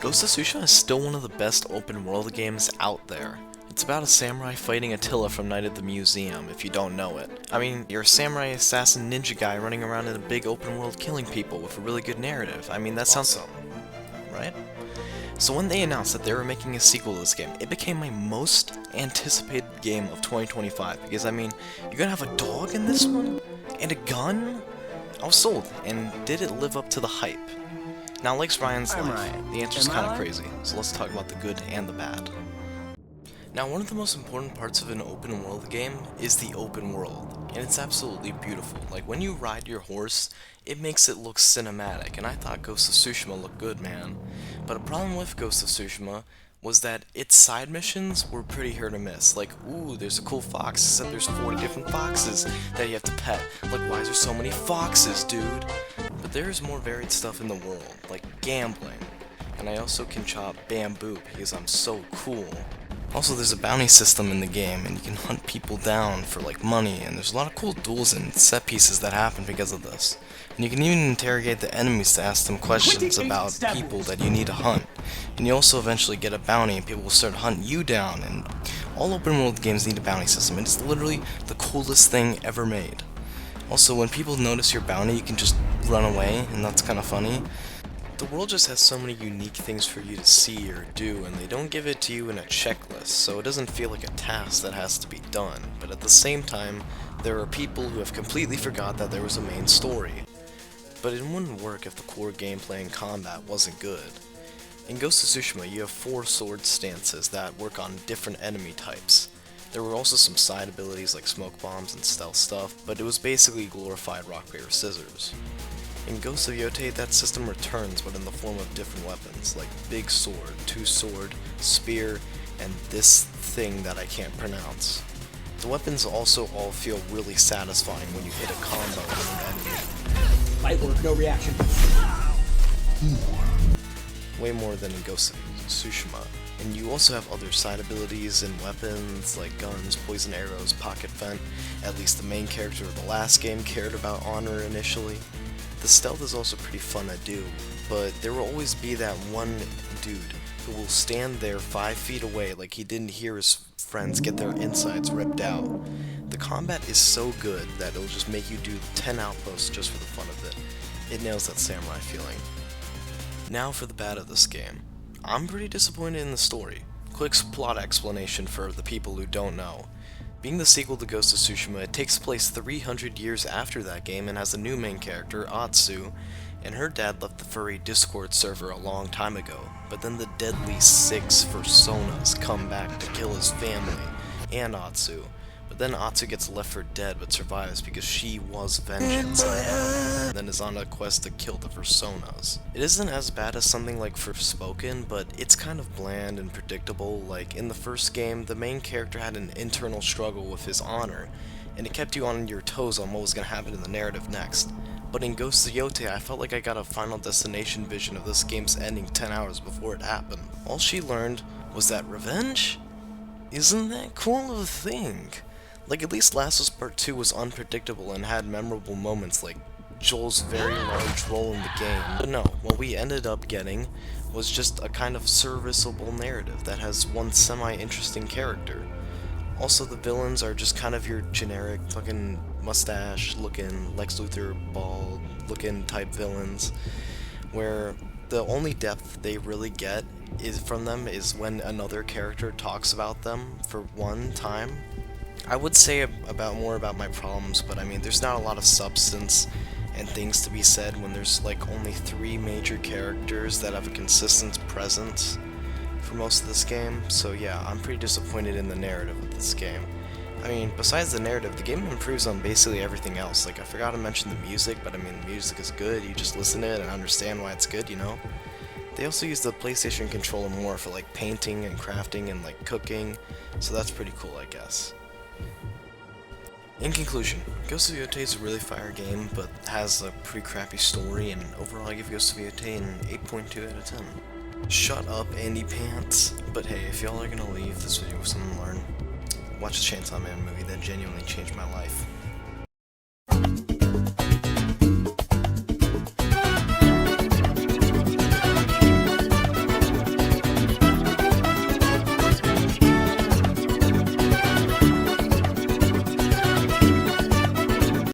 Ghost of Tsushima is still one of the best open world games out there. It's about a samurai fighting Attila from Night at the Museum, if you don't know it. I mean, you're a samurai assassin ninja guy running around in a big open world killing people with a really good narrative. I mean, that sounds awesome, right? So when they announced that they were making a sequel to this game, it became my most anticipated game of 2025, because I mean, you're gonna have a dog in this one? And a gun? I was sold, and did it live up to the hype? Now, like Ryan's life, the answer's kind of crazy, so let's talk about the good and the bad. Now, one of the most important parts of an open world game is the open world, and it's absolutely beautiful. Like, when you ride your horse, it makes it look cinematic, and I thought Ghost of Tsushima looked good, man. But a problem with Ghost of Tsushima was that its side missions were pretty hit or miss. Like, ooh, there's a cool fox, except there's 40 different foxes that you have to pet. Like, why is there so many foxes, dude? But there's more varied stuff in the world, like gambling. And I also can chop bamboo because I'm so cool. Also, there's a bounty system in the game, and you can hunt people down for, like, money, and there's a lot of cool duels and set pieces that happen because of this. And you can even interrogate the enemies to ask them questions about people that you need to hunt. And you also eventually get a bounty, and people will start hunting you down, and all open world games need a bounty system. It's literally the coolest thing ever made. Also, when people notice your bounty, you can just run away, and that's kind of funny. The world just has so many unique things for you to see or do, and they don't give it to you in a checklist, so it doesn't feel like a task that has to be done. But at the same time, there are people who have completely forgot that there was a main story. But it wouldn't work if the core gameplay and combat wasn't good. In Ghost of Tsushima, you have 4 sword stances that work on different enemy types. There were also some side abilities like smoke bombs and stealth stuff, but it was basically glorified rock, paper, scissors. In Ghost of Yotei, that system returns, but in the form of different weapons, like big sword, 2-sword, spear, and this thing that I can't pronounce. The weapons also all feel really satisfying when you hit a combo with an enemy. Light work, no reaction. Way more than in Ghost of Tsushima. And you also have other side abilities and weapons like guns, poison arrows, pocket vent. At least the main character of the last game cared about honor initially. The stealth is also pretty fun to do, but there will always be that one dude who will stand there 5 feet away like he didn't hear his friends get their insides ripped out. The combat is so good that it'll just make you do 10 outposts just for the fun of it. It nails that samurai feeling. Now for the bad of this game. I'm pretty disappointed in the story. Quick plot explanation for the people who don't know. Being the sequel to Ghost of Tsushima, it takes place 300 years after that game and has a new main character, Atsu, and her dad left the furry Discord server a long time ago, but then the deadly 6 personas come back to kill his family and Atsu. But then Atsu gets left for dead but survives because she was vengeance, and then is on a quest to kill the personas. It isn't as bad as something like Forspoken, but it's kind of bland and predictable. Like in the first game, the main character had an internal struggle with his honor, and it kept you on your toes on what was going to happen in the narrative next. But in Ghost of Yotei, I felt like I got a final destination vision of this game's ending 10 hours before it happened. All she learned was that revenge isn't that cool of a thing. Like, at least Last of Us Part 2 was unpredictable and had memorable moments like Joel's very large role in the game. But no, what we ended up getting was just a kind of serviceable narrative that has one semi-interesting character. Also, the villains are just kind of your generic fucking mustache-looking, Lex Luthor bald-looking type villains, where the only depth they really get from them is when another character talks about them for one time. I would say more about my problems, but I mean, there's not a lot of substance and things to be said when there's like only 3 major characters that have a consistent presence for most of this game. So yeah, I'm pretty disappointed in the narrative of this game. I mean, besides the narrative, the game improves on basically everything else. Like, I forgot to mention the music, but I mean, the music is good. You just listen to it and understand why it's good, you know? They also use the PlayStation controller more for like painting and crafting and like cooking, so that's pretty cool, I guess. In conclusion, Ghost of Yotei is a really fire game, but has a pretty crappy story, and overall I give Ghost of Yotei an 8.2 out of 10. Shut up, Andy Pants. But hey, if y'all are gonna leave this video with something to learn, watch the Chainsaw Man movie. That genuinely changed my life.